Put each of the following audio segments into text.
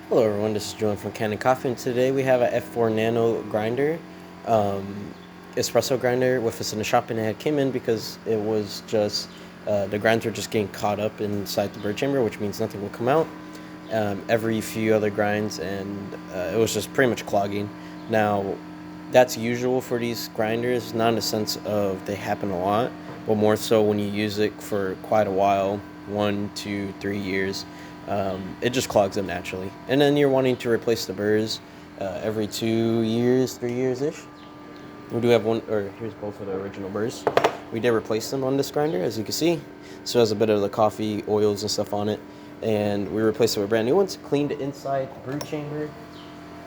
Hello everyone, this is Jordan from Kanen Coffee, and today we have a F4 Nano grinder, espresso grinder with us in the shop, and it came in because it was just, the grinds were just getting caught up inside the burr chamber, which means nothing will come out, every few other grinds, and it was just pretty much clogging. Now, that's usual for these grinders, not in the sense of they happen a lot, but more so when you use it for quite a while, 1, 2, 3 years. It just clogs them naturally. And then you're wanting to replace the burrs every 2 years, 3 years ish. We do have one, or here's both of the original burrs. We did replace them on this grinder, as you can see. So it has a bit of the coffee oils and stuff on it. And we replaced it with brand new ones. Cleaned the inside brew chamber,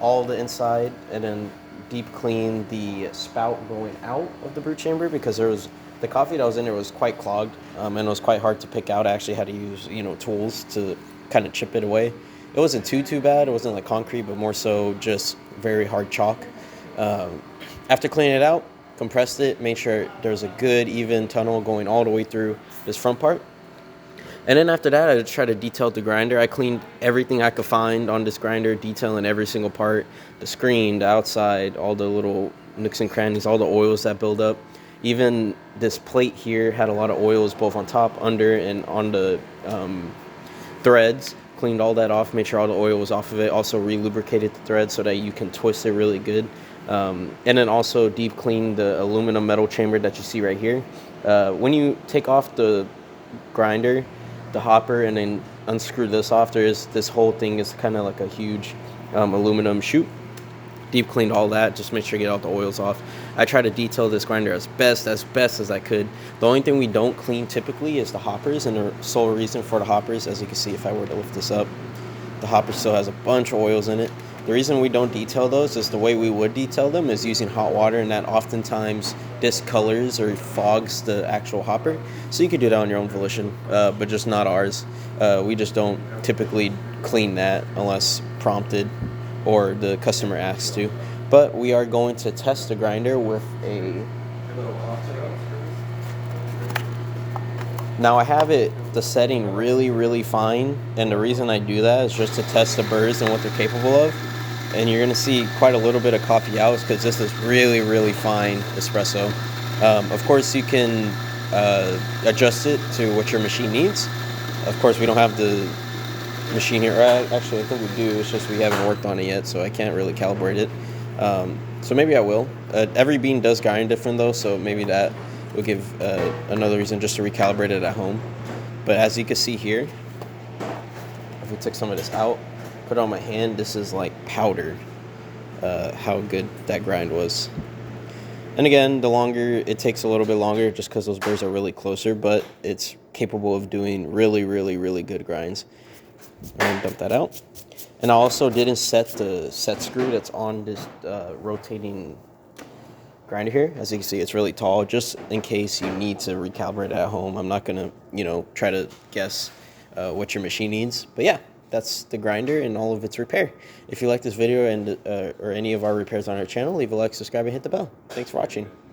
all the inside, and then deep clean the spout going out of the brew chamber because there was the coffee that was in there was quite clogged, and it was quite hard to pick out. I actually had to use tools to kind of chip it away. It wasn't too bad. It wasn't like concrete, but more so just very hard chalk. After cleaning it out, compressed it, made sure there's a good even tunnel going all the way through this front part. And then after that, I just tried to detail the grinder. I cleaned everything I could find on this grinder, detailing every single part, the screen, the outside, all the little nooks and crannies, all the oils that build up. Even this plate here had a lot of oils both on top, under, and on the threads. Cleaned all that off, made sure all the oil was off of it. Also re-lubricated the threads so that you can twist it really good. And then also deep cleaned the aluminum metal chamber that you see right here. When you take off the grinder, the hopper, and then unscrew this off, this whole thing is kind of like a huge aluminum chute. Deep cleaned all that, just make sure you get all the oils off. I try to detail this grinder as best as I could. The only thing we don't clean typically is the hoppers, and the sole reason for the hoppers, as you can see if I were to lift this up, the hopper still has a bunch of oils in it. The reason we don't detail those is the way we would detail them is using hot water, and that oftentimes discolors or fogs the actual hopper. So you could do that on your own volition, but just not ours. We just don't typically clean that unless prompted or the customer asks to. But we are going to test the grinder with a little console. Now I have the setting really fine, and the reason I do that is just to test the burrs and what they're capable of. And you're gonna see quite a little bit of coffee outs because this is really fine espresso. Of course you can adjust it to what your machine needs. Of course we don't have the machine here. Actually, I think we do. It's just we haven't worked on it yet, so I can't really calibrate it. So maybe I will. Every bean does grind different, though, so maybe that will give another reason just to recalibrate it at home. But as you can see here, if we took some of this out, put it on my hand, this is like powder, how good that grind was. And again, the longer, it takes a little bit longer just because those burrs are really closer, but it's capable of doing really good grinds. And dump that out. And I also didn't set the set screw that's on this rotating grinder here. As you can see, it's really tall, just in case you need to recalibrate it at home. I'm not gonna, try to guess what your machine needs. But yeah, that's the grinder and all of its repair. If you like this video and or any of our repairs on our channel, leave a like, subscribe, and hit the bell. Thanks for watching.